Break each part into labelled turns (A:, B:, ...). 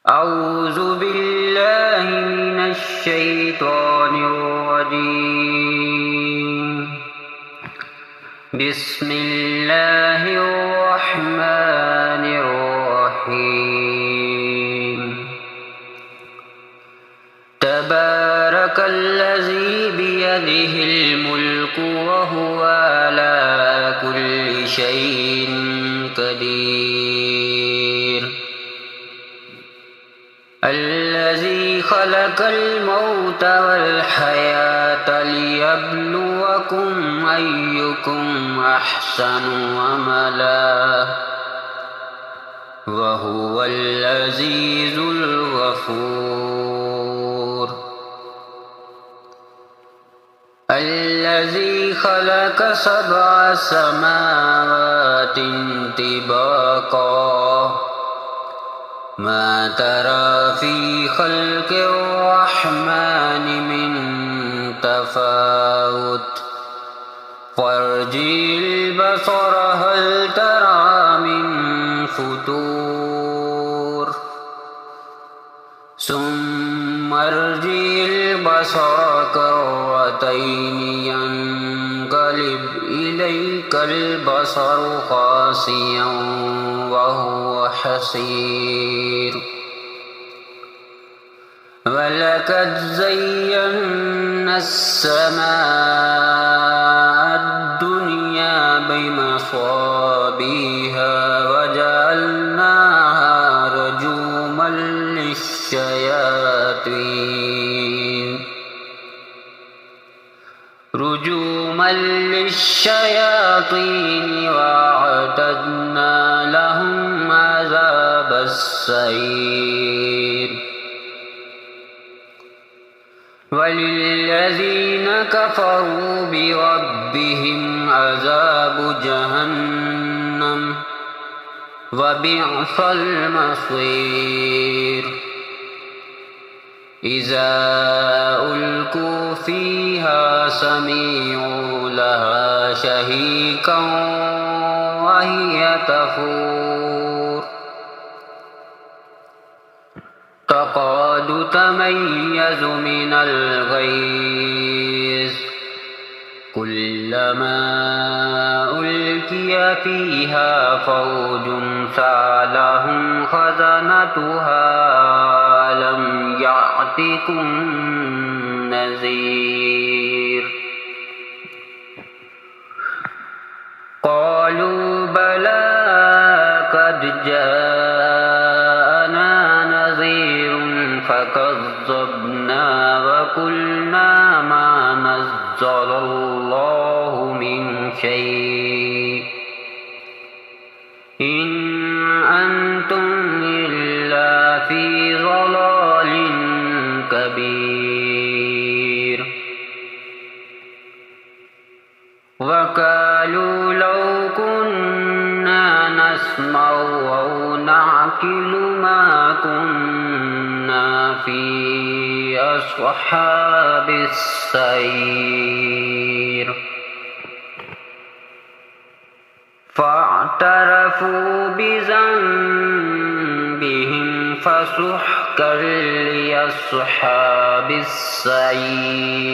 A: أعوذ بالله من الشيطان الرجيم. بسم الله الرحمن الرحيم. تبارك الذي بيده الملك وهو على كل شيء قدير. الذي خلق الموت والحياة ليبلوكم أيكم أحسن عملا وهو العزيز الغفور. الذي خلق 7 سماوات طباقا ما ترى في خلق الرحمن من تفاوت فارجع البصر هل ترى من فتور ثم ارجع البصر كرتين ينقلب إليك البصر خاسئا وهو حسير. ولقد زينا السماء الدنيا بمصابيح وجعلناها رجوما للشياطين وأعتدنا لهم عذاب السعير. وللذين كفروا بربهم عذاب جهنم وبئس المصير. إذا ألقوا فيها سمعوا لها شهيقا وهي تفور تكاد تميز من الغيظ كلما ألقي فيها فوج سألهم خزنتها ألم يأتكم نذير. قالوا بلى قد جاءنا نذير فكذبنا وقلنا ما نزل الله من شيء إن أنتم إلا في ضلال كبير. وقالوا لو كنا نسمع أو نعقل ما كنا في أصحاب السعير. فاعترفوا بذنبهم فسحقا لأصحاب السعير.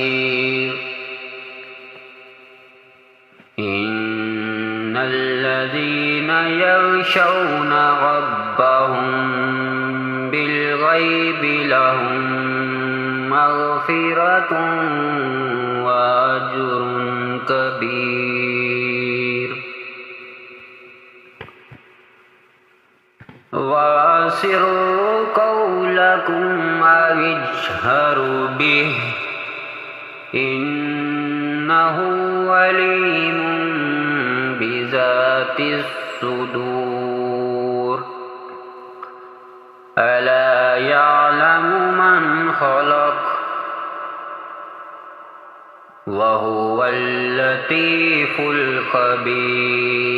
A: إن الذين يخشون ربهم بالغيب لهم مغفرة وأجر كبير. وأسروا قولكم أو اجهروا به إنه عليم بذات الصدور. ألا يعلم من خلق وهو اللطيف الخبير.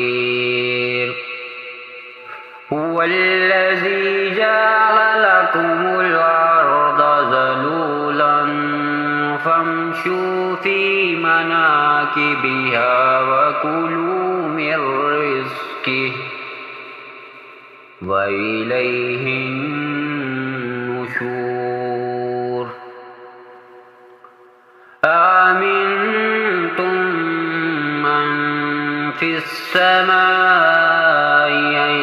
A: هو الذي جعل لكم الأرض ذلولا فامشوا في مناكبها وكلوا من رزقه وإليه السماء أن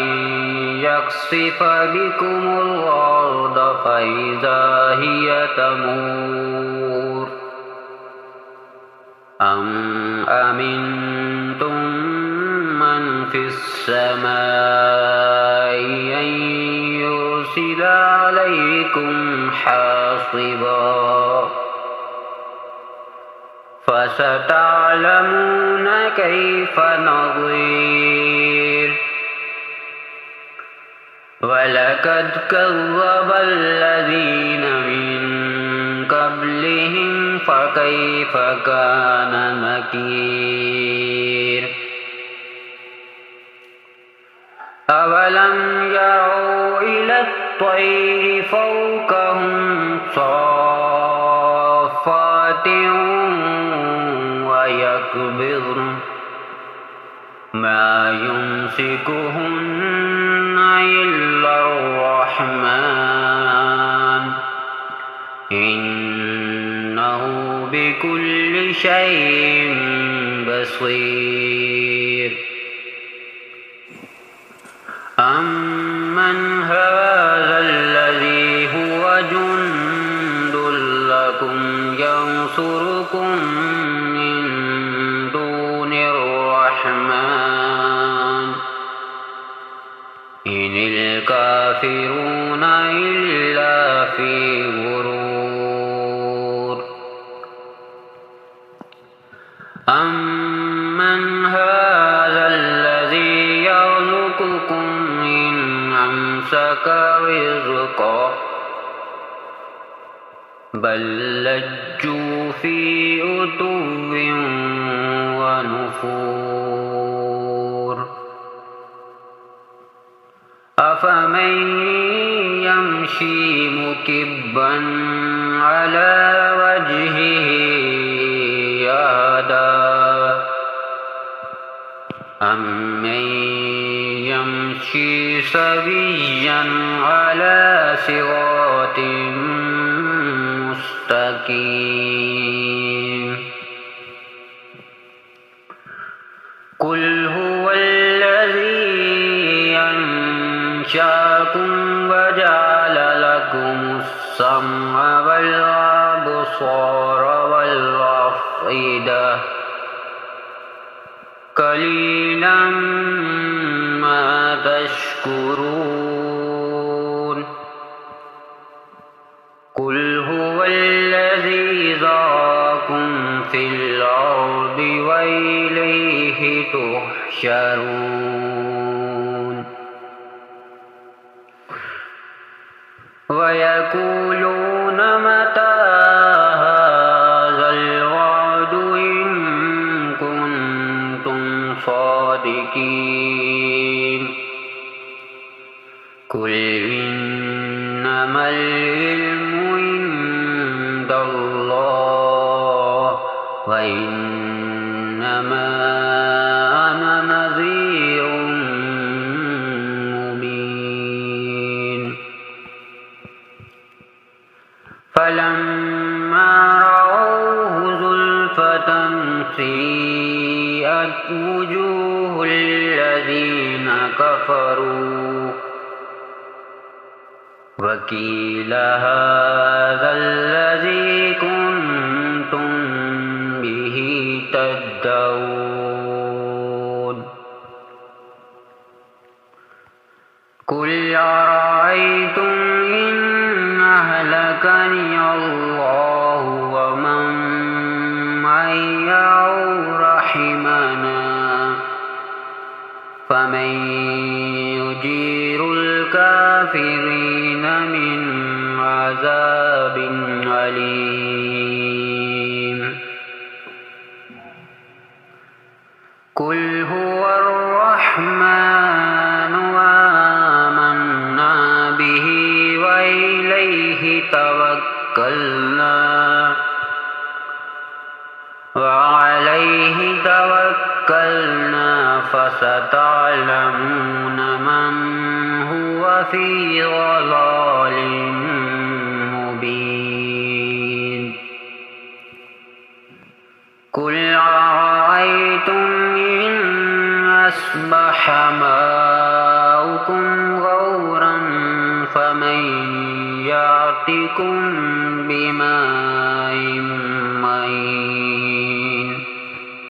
A: يخسف بكم الأرض فإذا هي تمور أم أمنتم من في السماء أن يرسل عليكم حاصبا فستعلمون كيف نظير ولقد كذب الذين من قبلهم فكيف كان نكير أولم يروا إلى الطير فوقهم صافات ويقبضن ما يمسكهن إلا الرحمن إنه بكل شيء بصير أمن هذا الذي هو جند لكم ينصركم من دون الرحمن إن الكافرون إلا في غرور أمن هذا الذي يرزقكم إن أمسك رزقه بل لجوا في عتو ونفور أفمن يمشي مكبا على وجهه أهدى أمن يمشي سويا على صراط مستقيم قل هو الذي أنشأكم وجعل لكم السمع والأبصار والأفئدة قليلا ما تشكرون قل هو الذي ذراكم في الأرض وإليه تحشرون ويقولون متى هذا الوعد إن كنتم صادقين قل إنما العلم عند الله وإنما أنا نذير مبين فلما رأوه زلفة سيئت وجوه الذين كفروا وقيل هذا الذي كنتم به تدعون قل أرأيتم إن أهلكني الله ومن معي أو رحمنا فمن يجير الكافرين من عذاب أليم قل هو الرحمن آمنا به وإليه توكلنا وعليه توكلنا فستعلمون من هو في ضلال مبين قل أرأيتم إن أصبح ماؤكم غورا فمن يأتكم بماء معين